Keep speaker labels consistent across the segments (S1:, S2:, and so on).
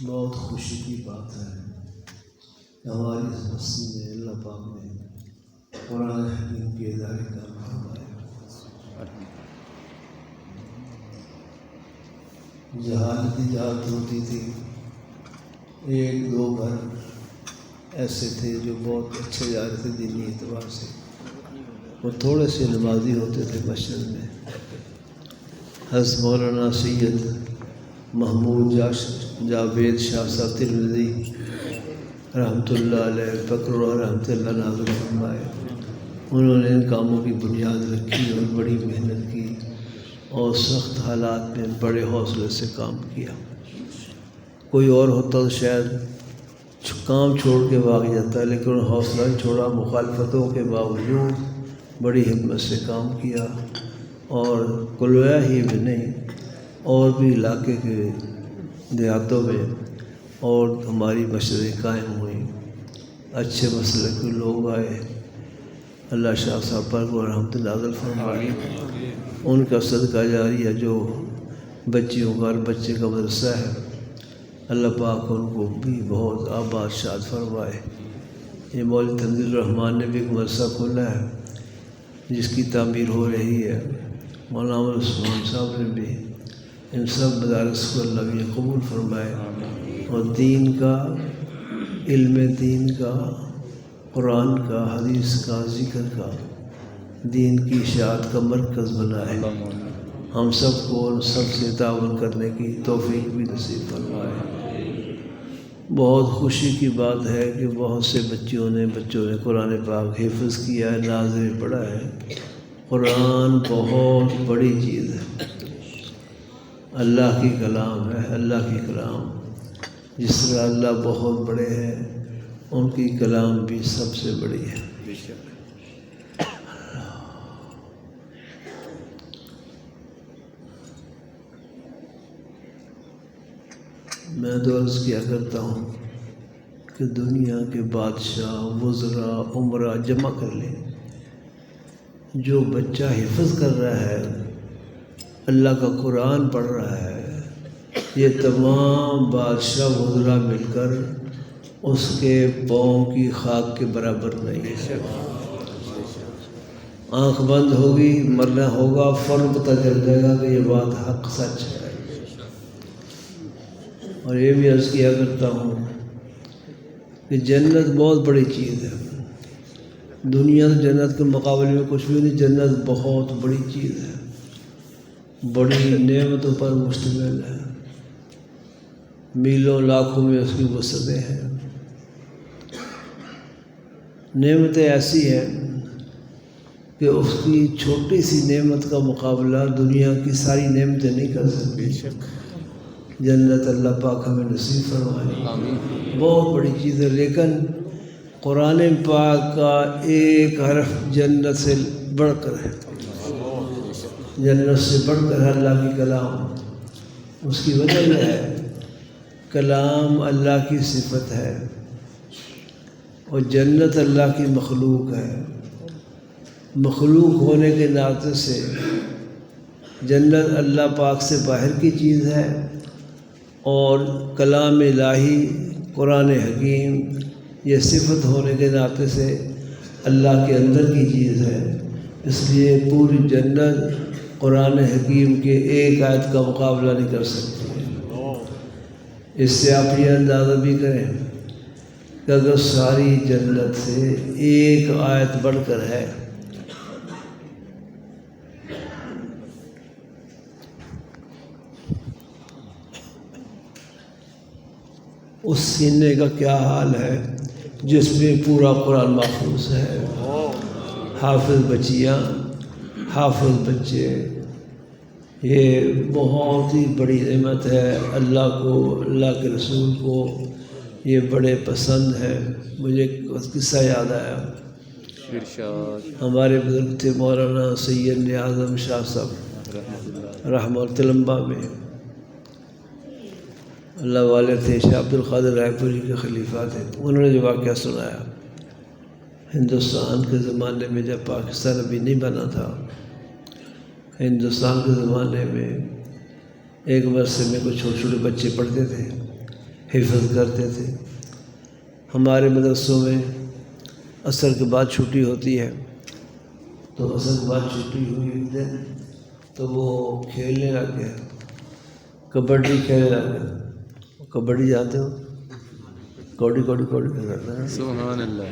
S1: بہت خوشی کی بات ہے کہ ہماری اس بستی میں اللہ پاک نے قرآن حکیم کے ادارے کا فرمایا۔ جہاں تجارت ہوتی تھی، ایک دو گھر ایسے تھے جو بہت اچھے جا رہے تھے دینی اعتبار سے، وہ تھوڑے سے نمازی ہوتے تھے مسجد میں۔ حضرت مولانا سید محمود جاوید شاہ صاحب ترمذی رحمۃ اللہ علیہ فقر رحمۃ اللہ نازل فرمائے، انہوں نے ان کاموں کی بنیاد رکھی اور بڑی محنت کی اور سخت حالات میں بڑے حوصلے سے کام کیا۔ کوئی اور ہوتا تو شاید کام چھوڑ کے بھاگ جاتا، لیکن انہوں نے حوصلہ نہیں چھوڑا، مخالفتوں کے باوجود بڑی ہمت سے کام کیا، اور کلویا ہی میں نہیں اور بھی علاقے کے دیہاتوں میں اور ہماری مسجدیں قائم ہوئیں، اچھے مسلک کے لوگ آئے۔ اللہ شاہ صاحب پر کو رحمت نازل فرمائے، ان کا صدقہ جاریہ جو بچیوں کا اور بچے کا مدرسہ ہے، اللہ پاک ان کو بھی بہت آباد شاد فرمائے۔ یہ مولوی تنزیل الرحمان نے بھی ایک مدرسہ کھولا ہے جس کی تعمیر ہو رہی ہے، مولانا عثمان صاحب نے بھی، ان سب مدارس کو اللہ بھی قبول فرمائے اور دین کا، علم دین کا، قرآن کا، حدیث کا، ذکر کا، دین کی اشاعت کا مرکز بنائے۔ ہم سب کو ان سب سے تعاون کرنے کی توفیق بھی نصیب فرمائے۔ بہت خوشی کی بات ہے کہ بہت سے بچوں نے قرآن پاک حفظ کیا ہے، ناظر پڑھا ہے۔ قرآن بہت بڑی چیز ہے، اللہ کی کلام ہے، اللہ کی کلام۔ جس طرح اللہ بہت بڑے ہیں، ان کی کلام بھی سب سے بڑی ہے۔ میں تو عرض کیا کرتا ہوں کہ دنیا کے بادشاہ، وزراء، عمرہ جمع کر لیں، جو بچہ حفظ کر رہا ہے، اللہ کا قرآن پڑھ رہا ہے، یہ تمام بادشاہ وزراء مل کر اس کے پاؤں کی خاک کے برابر نہیں ہے۔ آنکھ بند ہوگی، مرنا ہوگا، فوراً پتہ چل جائے گا کہ یہ بات حق سچ ہے۔ اور یہ بھی عرض کیا کرتا ہوں کہ جنت بہت بڑی چیز ہے، دنیا جنت کے مقابلے میں کچھ بھی نہیں، جنت بہت بڑی چیز ہے، بڑی نعمتوں پر مشتمل ہے، میلوں لاکھوں میں اس کی وسعتیں ہیں۔ نعمتیں ایسی ہیں کہ اس کی چھوٹی سی نعمت کا مقابلہ دنیا کی ساری نعمتیں نہیں کر سکتی۔ جنت اللہ پاک ہمیں نصیب فرمائے، بہت بڑی چیز ہے۔ لیکن قرآن پاک کا ایک حرف جنت سے بڑھ کر ہے، جنت سے بڑھ کر ہے اللہ کی کلام۔ اس کی وجہ یہ ہے، کلام اللہ کی صفت ہے اور جنت اللہ کی مخلوق ہے۔ مخلوق ہونے کے ناطے سے جنت اللہ پاک سے باہر کی چیز ہے، اور کلام الہی قرآن حکیم یہ صفت ہونے کے ناطے سے اللہ کے اندر کی چیز ہے۔ اس لیے پوری جنت قرآن حکیم کے ایک آیت کا مقابلہ نہیں کر سکتی۔ اس سے آپ یہ اندازہ بھی کریں کہ اگر ساری جنت سے ایک آیت بڑھ کر ہے، اس سینے کا کیا حال ہے جس میں پورا قرآن محفوظ ہے۔ حافظ بچیاں، حافظ بچے، یہ بہت ہی بڑی نعمت ہے۔ اللہ کو، اللہ کے رسول کو یہ بڑے پسند ہے۔ مجھے ایک قصہ یاد آیا، ہمارے بزرگ تھے مولانا سید اعظم شاہ صاحب رحمہ اللہ تلمبہ میں، اللہ والے تھے، شاہ عبد القادر رائے پوری کے خلیفہ تھے۔ انہوں نے جو واقعہ سنایا، ہندوستان کے زمانے میں جب پاکستان ابھی نہیں بنا تھا، ہندوستان کے زمانے میں ایک مدرسے میں کچھ چھوٹے چھوٹے بچے پڑھتے تھے، حفظ کرتے تھے۔ ہمارے مدرسوں میں عصر کے بعد چھٹی ہوتی ہے، تو عصر کے بعد چھٹی ہوئی ایک دن تو وہ کھیلنے لگ گئے، کبڈی کھیلنے لگ گئے۔ کبڈی جانتے ہو؟ کوڑی کوڑی کوڑی کرتے ہیں۔
S2: سبحان اللہ۔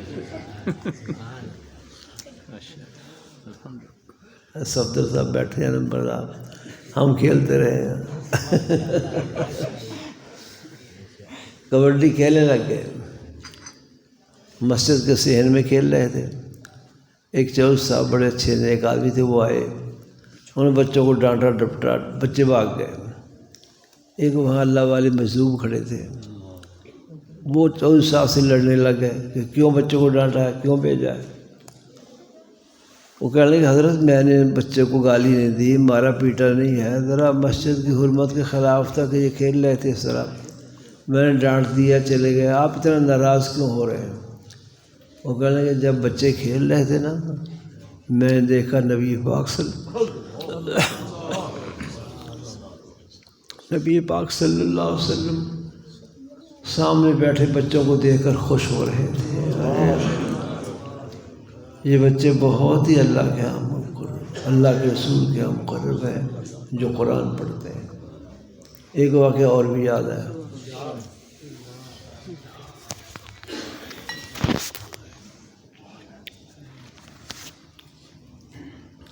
S1: صفدر صاحب بیٹھے ہیں نمبر صاحب، ہم کھیلتے رہے ہیں۔ کبڈی کھیلنے لگ گئے، مسجد کے صحن میں کھیل رہے تھے۔ ایک چوس صاحب بڑے اچھے نے ایک آدمی تھے، وہ آئے، انہوں نے بچوں کو ڈانٹا ڈپٹا، بچے بھاگ گئے۔ ایک وہاں اللہ والے مجذوب کھڑے تھے، وہ چوس صاحب سے لڑنے لگ گئے کہ کیوں بچوں کو ڈانٹا ہے، کیوں بھیجا ہے۔ وہ کہنے لگے حضرت میں نے بچے کو گالی نہیں دی، مارا پیٹا نہیں ہے، ذرا مسجد کی حرمت کے خلاف تھا کہ یہ کھیل رہے تھے اس طرح، میں نے ڈانٹ دیا چلے گئے، آپ اتنا ناراض کیوں ہو رہے ہیں؟ وہ کہنے لگے جب بچے کھیل رہے تھے نا، میں نے دیکھا نبی پاک صلی اللہ علیہ وسلم سامنے بیٹھے بچوں کو دیکھ کر خوش ہو رہے تھے۔ یہ بچے بہت ہی اللہ کے ہاں مقرب، اللہ کے رسول کے ہاں مقرب ہیں جو قرآن پڑھتے ہیں۔ ایک واقعہ اور بھی یاد ہے،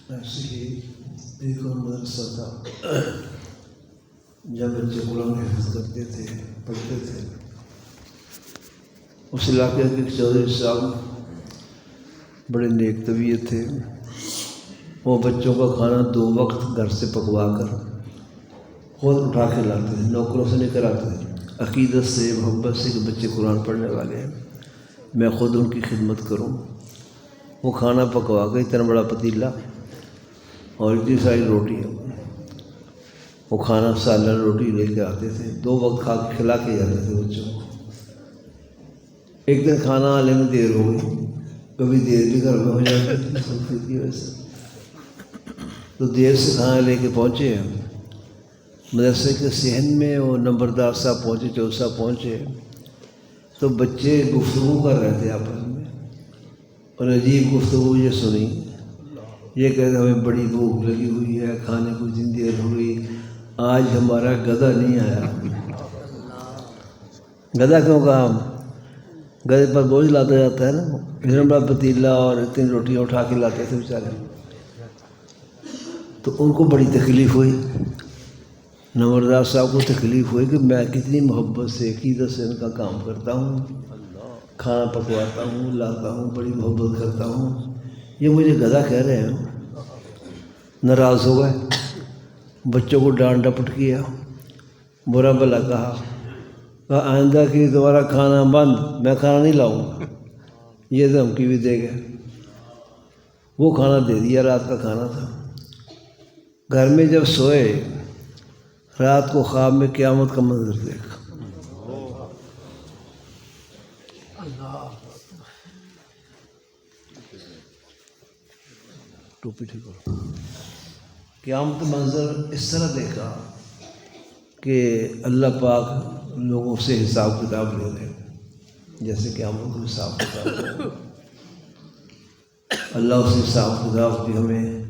S1: ایسے ہی ایک اور مدرسہ تھا، جب بچے قرآن حفظ کرتے تھے، پڑھتے تھے، اس علاقے کے ایک چودھری صاحب بڑے نیک طبیعت تھے، وہ بچوں کا کھانا 2 وقت گھر سے پکوا کر خود اٹھا کے لاتے تھے، نوکروں سے نہیں کراتے تھے، عقیدت سے محبت سے کہ بچے قرآن پڑھنے والے ہیں، میں خود ان کی خدمت کروں۔ وہ کھانا پکوا کے اتنا بڑا پتیلا اور اتنی ساری روٹی، وہ کھانا سالن روٹی لے کے آتے تھے، 2 وقت کھا کے کھلا کے جاتے تھے بچوں کو۔ ایک دن کھانا آنے میں دیر ہو گئی، کبھی دیر بھی گھر میں ہو جاتی تھی سلفیت کی وجہ سے، تو دیر سے کھانا لے کے پہنچے ہیں مدرسے کے صحن میں، وہ نمبردار صاحب پہنچے، چوس صاحب پہنچے، تو بچے گفتگو کر رہے تھے آپس میں، اور عجیب گفتگو یہ سنی، یہ کہتے ہمیں بڑی بھوک لگی ہوئی ہے، کھانے کو اتنی دیر ہو گئی، آج ہمارا گدھا نہیں آیا۔ گدھا کیوں کہا؟ گدھے پر بوجھ لاتا جاتا ہے نا، اتنا بڑا پتیلا اور اتنی روٹیاں اٹھا کے لاتے تھے بیچارے۔ تو ان کو بڑی تکلیف ہوئی، نمبردار صاحب کو تکلیف ہوئی کہ میں کتنی محبت سے عقیدت سے ان کا کام کرتا ہوں، کھانا پکواتا ہوں، لاتا ہوں، بڑی محبت کرتا ہوں، یہ مجھے گدھا کہہ رہے ہیں۔ ناراض ہو گئے، بچوں کو ڈانٹ ڈپٹ کیا، برا بھلا کہا، آئندہ کی دوبارہ کھانا بند، میں کھانا نہیں لاؤں گا، یہ دھمکی بھی دے گئے۔ وہ کھانا دے دیا، رات کا کھانا تھا۔ گھر میں جب سوئے، رات کو خواب میں قیامت کا منظر دیکھا۔ ٹوپی ٹھیک ہو۔ قیامت کا منظر اس طرح دیکھا کہ اللہ پاک لوگوں سے حساب کتاب لے رہے ہیں، جیسے قیامت کو حساب کتاب لے رہے ہیں۔ اللہ اس حساب کتاب کی ہمیں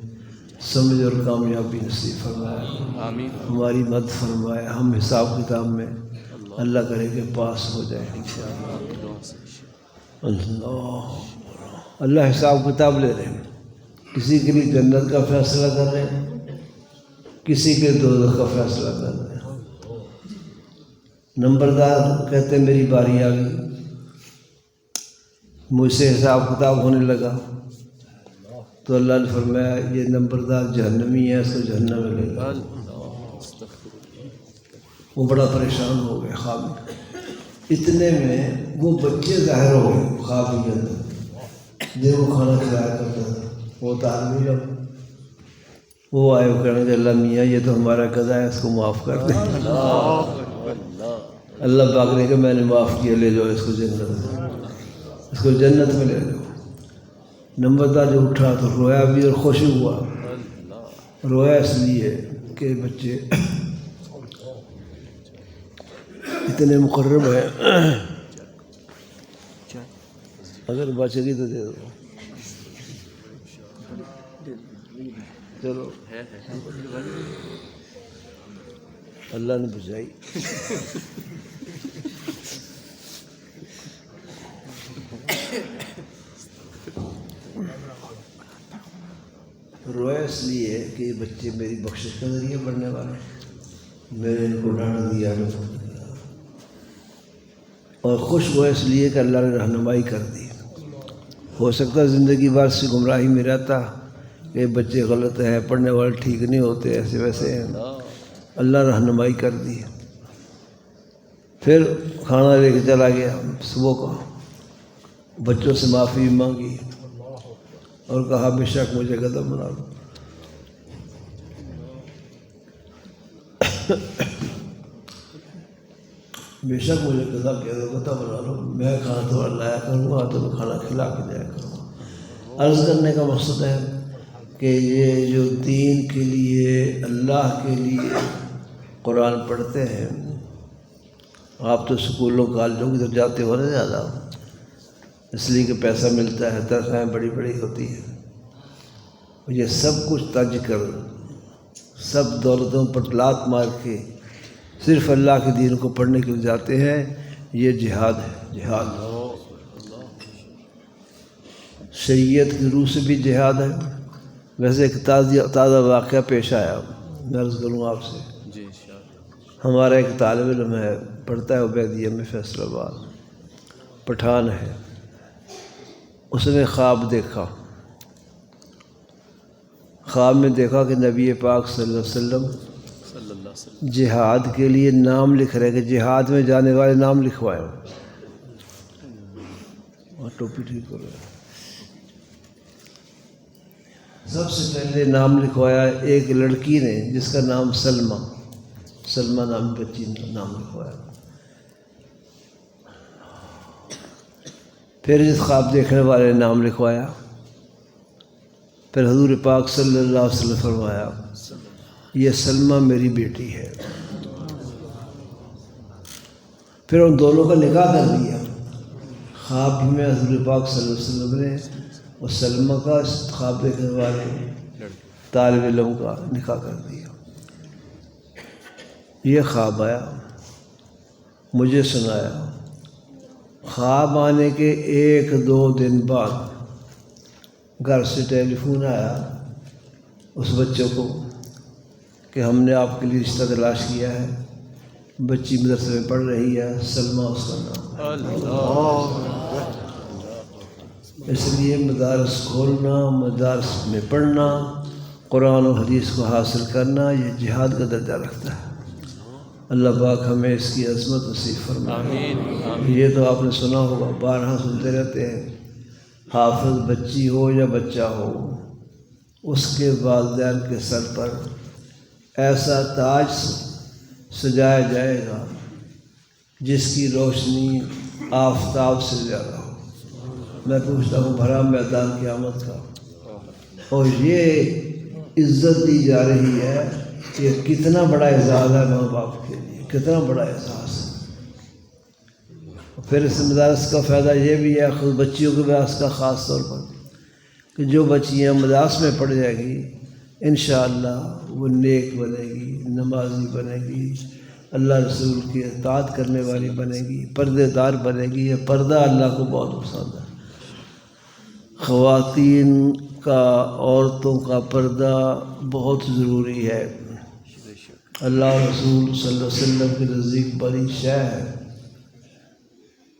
S1: سمجھ اور کامیابی نصیب فرمائے،
S2: آمین،
S1: ہماری مدد فرمائے، ہم حساب کتاب میں اللہ کرے کہ پاس ہو جائے اللہ حساب کتاب لے رہے ہیں، کسی کے لیے جنت کا فیصلہ کر رہے ہیں، کسی کے دوزخ کا فیصلہ کر رہے ہیں۔ نمبردار کہتے ہیں میری باری آ گئی، مجھ سے حساب کتاب ہونے لگا، تو اللہ نے فرمایا یہ نمبردار جہنمی ہے، اس کو جہنم میں لے گا۔ وہ بڑا پریشان ہو گئے خواب میں۔ اتنے میں وہ بچے ظاہر ہو گئے خواب کے اندر، جن کو کھانا کھلایا کرتا تھا، وہ طالب علم، وہ آئے، وہ کہنے کہ اللہ میاں یہ تو ہمارا قضا ہے، اس کو معاف کر دیں۔ اللہ پاک نے کہ میں نے معاف کیا، لے جاؤ اس کو جنت میں، اس کو جنت میں لے جاؤ۔ نمبردار جو اٹھا تو رویا بھی اور خوش ہوا، رویا اس لیے کہ بچے اتنے مقرب ہیں، اگر بچے گی تو دے دو. چلو اللہ نے بچائی. رویا اس لیے کہ یہ بچے میری بخشش کا ذریعہ بڑھنے والے ہیں، میں نے ان کو ڈانٹ دیا اور خوش ہوا اس لیے کہ اللہ نے رہنمائی کر دی. ہو سکتا ہے زندگی بھر سے گمراہی میں رہتا کہ بچے غلط ہیں، پڑھنے والے ٹھیک نہیں ہوتے، ایسے ویسے ہیں. اللہ رہنمائی کر دی. پھر کھانا لے کے چلا گیا صبح کو، بچوں سے معافی مانگی اور کہا بے شک مجھے گدھا بنا لو. بے شک مجھے گدھا بنا لو، میں کھانا تھوڑا لایا کروں گا تو میں کھانا کھلا کے جایا کروں گا. عرض کرنے کا مقصد ہے کہ یہ جو دین کے لیے، اللہ کے لیے قرآن پڑھتے ہیں، آپ تو اسکولوں کالجوں کی طرف جاتے ہو نا زیادہ، اس لیے کہ پیسہ ملتا ہے، تنخواہیں بڑی بڑی ہوتی ہیں. یہ سب کچھ تج کر، سب دولتوں پر لات مار کے صرف اللہ کے دین کو پڑھنے کے لیے جاتے ہیں. یہ جہاد ہے، جہاد. شریعت کی روح سے بھی جہاد ہے. ویسے ایک تازہ واقعہ پیش آیا، میں عرض کروں آپ سے. ہمارا ایک طالب علم ہے، پڑھتا ہے عبیدیہ میں فیصل آباد، پٹھان ہے. اس نے خواب دیکھا، خواب میں دیکھا کہ نبی پاک صلی اللہ علیہ وسلم جہاد کے لیے نام لکھ رہے، کہ جہاد میں جانے والے نام لکھوائے. اور ٹوپی ٹھیک کرو. سب سے پہلے نام لکھوایا ایک لڑکی نے جس کا نام سلمہ نام بچی نے نام لکھوایا. پھر اس خواب دیکھنے والے نے نام لکھوایا. پھر حضور پاک صلی اللہ علیہ وسلم فرمایا یہ سلمہ میری بیٹی ہے. پھر ان دونوں کا نکاح کر دیا. خواب میں حضور پاک صلی اللہ علیہ وسلم نے اور سلمہ کا خواب دیکھنے والے طالب علم کا نکاح کر دیا. یہ خواب آیا، مجھے سنایا. خواب آنے کے 1-2 دن بعد گھر سے ٹیلی فون آیا اس بچوں کو کہ ہم نے آپ کے لیے رشتہ تلاش کیا ہے، بچی مدرسے میں پڑھ رہی ہے، سلمہ اس کا نام ہے. اس لیے مدارس کھولنا، مدارس میں پڑھنا، قرآن و حدیث کو حاصل کرنا، یہ جہاد کا درجہ رکھتا ہے. اللہ پاک ہمیں اس کی عظمت نصیب فرمائے. یہ تو آپ نے سنا ہوگا، بارہا سنتے رہتے ہیں، حافظ بچی ہو یا بچہ ہو، اس کے والدین کے سر پر ایسا تاج سجایا جائے گا جس کی روشنی آفتاب سے زیادہ ہو. میں پوچھتا ہوں بھرا میدان قیامت کا. اور یہ عزت دی جا رہی ہے کہ کتنا بڑا اعزاز ہے ماں باپ کے لیے، کتنا بڑا اعزاز ہے. پھر اس مدارس کا فائدہ یہ بھی ہے، خود بچیوں کے مدارس کا خاص طور پر، کہ جو بچیاں مدارس میں پڑھ جائے گی انشاءاللہ وہ نیک بنے گی، نمازی بنے گی، اللہ رسول کی اطاعت کرنے والی بنے گی، پردے دار بنے گی. یہ پردہ اللہ کو بہت پسند ہے. خواتین کا، عورتوں کا پردہ بہت ضروری ہے. اللہ رسول صلی اللہ علیہ وسلم کے نزدیک بڑی شے ہے.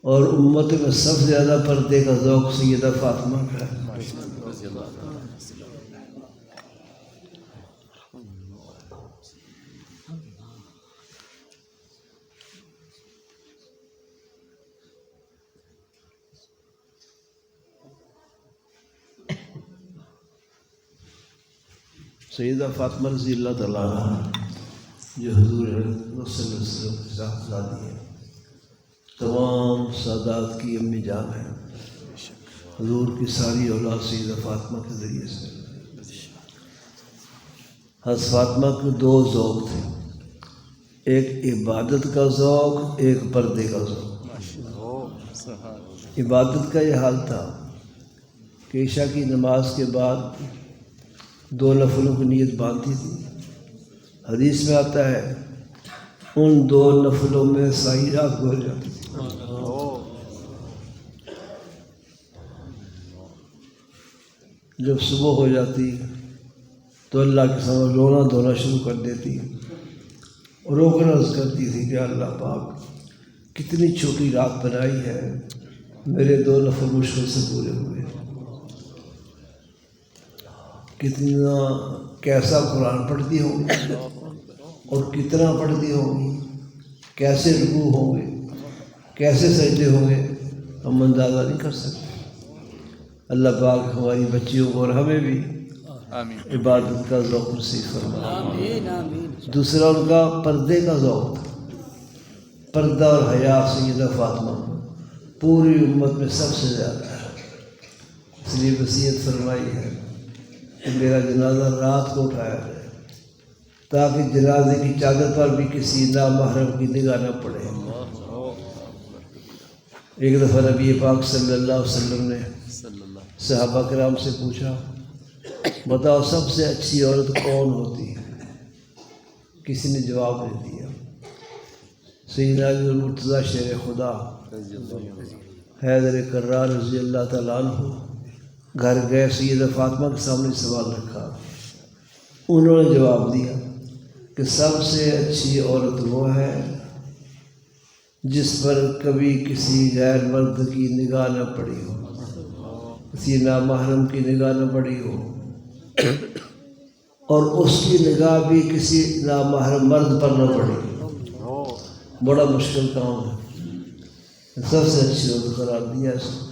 S1: اور امت میں سب سے زیادہ پردے کا ذوق سیدہ فاطمہ کا ہے. سیدہ فاطمہ رضی اللہ تعالیٰ عنہ جو حضور صلی اللہ علیہ وسلم کی صاحبزادی ہے، تمام سادات کی امی جان ہے. حضور کی ساری اولاد سیدہ فاطمہ کے ذریعے سے. حضرت فاطمہ کے 2 ذوق تھے. ایک عبادت کا ذوق، ایک پردے کا ذوق۔ عبادت کا یہ حال تھا کہ عشاء کی نماز کے بعد 2 نفلوں کی نیت باندھی تھی۔ حدیث میں آتا ہے ان 2 نفلوں میں ساری رات گزر جاتی تھی۔ جب صبح ہو جاتی تو اللہ کے سامنے رونا دھونا شروع کر دیتی، رو کر عرض کرتی تھی کہ اللہ پاک کتنی چھوٹی رات بنائی ہے، میرے 2 نفل مشکل سے پورے ہوئے۔ کتنا کیسا قرآن پڑھتی ہوں گی اور کتنا پڑھتی ہوں گی، کیسے رکوع ہوں گے، کیسے سجدے ہوں گے، ہم اندازہ نہیں کر سکتے۔ اللہ پاک ہماری بچیوں کو اور ہمیں بھی عبادت کا ذوق نصیب فرمائے۔ دوسرا ان کا پردے کا ذوق، پردہ اور حیا سیدہ فاطمہ پوری امت میں سب سے زیادہ ہے، اس لیے وصیت فرمائی ہے کہ میرا جنازہ رات کو اٹھایا جائے تاکہ جنازے کی چادر پر بھی کسی نامحرم کی نگاہ نہ پڑے۔ ایک دفعہ نبی پاک صلی اللہ علیہ وسلم نے صحابہ کرام سے پوچھا بتاؤ سب سے اچھی عورت کون ہوتی ہے؟ کسی نے جواب نہیں دیا۔ سیدنا علی المرتضیٰ شیر خدا حیدر کرار رضی اللہ تعالیٰ عنہ گھر گئے، سیدہ فاطمہ کے سامنے سوال رکھا، انہوں نے جواب دیا کہ سب سے اچھی عورت وہ ہے جس پر کبھی کسی غیر مرد کی نگاہ نہ پڑی ہو، کسی نامحرم کی نگاہ نہ پڑی ہو، اور اس کی نگاہ بھی کسی نامحرم مرد پر نہ پڑی۔ بڑا مشکل کام ہے، سب سے اچھی عورت قرار دیا اس کو۔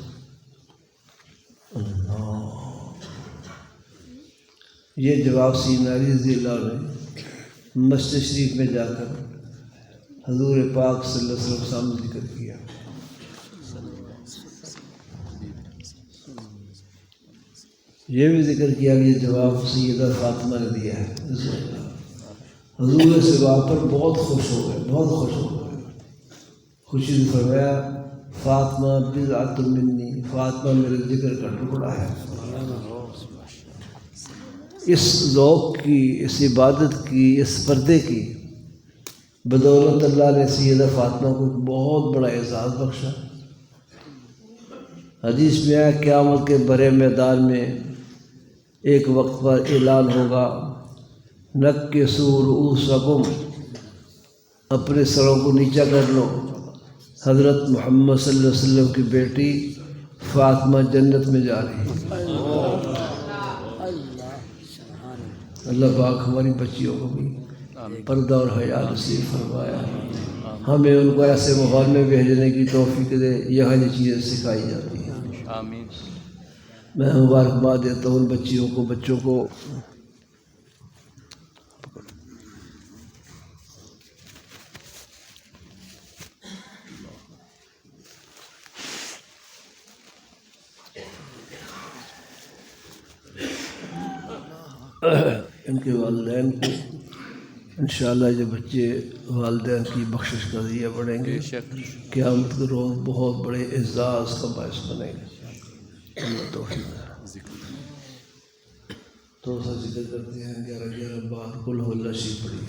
S1: یہ جواب سیدنا علی رضی اللہ عنہ نے مسجد شریف میں جا کر حضور پاک صلی اللہ علیہ وسلم کے سامنے ذکر کیا۔ یہ بھی ذکر کیا کہ یہ جواب سیدہ فاطمہ نے دیا ہے۔ حضور اس جواب پر بہت خوش ہو گئے، بہت خوش ہو گئے، خوشی سے فرمایا فاطمہ بضعۃ منی، فاطمہ میرے ذکر کا ٹکڑا ہے۔ اس ذوق کی، اس عبادت کی، اس پردے کی بدولت اللہ نے سیدہ فاطمہ کو بہت بڑا اعزاز بخشا۔ حدیث میں آیا قیامت کے بڑے میدان میں ایک وقت پر اعلان ہوگا نکسوا رؤوسکم، اپنے سروں کو نیچا کر لو، حضرت محمد صلی اللہ علیہ وسلم کی بیٹی فاطمہ جنت میں جا رہی ہے۔ اللہ پاک ہماری بچیوں کو بھی پردہ اور حیا نصیب فرمایا، ہمیں ان کو ایسے ماحول میں بھیجنے کی توفیق دے یہاں یہ چیزیں سکھائی جاتی ہیں۔
S2: آمین۔
S1: میں مبارکباد دیتا ہوں ان بچیوں کو، بچوں کو۔ ان کے والدین کو انشاءاللہ یہ بچے والدین کی بخشش کا ذریعہ بڑھیں گے، قیامت کے روز بہت بڑے اعزاز کا باعث بنیں گے۔ اللہ توفیق۔ تو سا ذکر کرتے ہیں 11 بار قل هو اللہ شریف پڑھی۔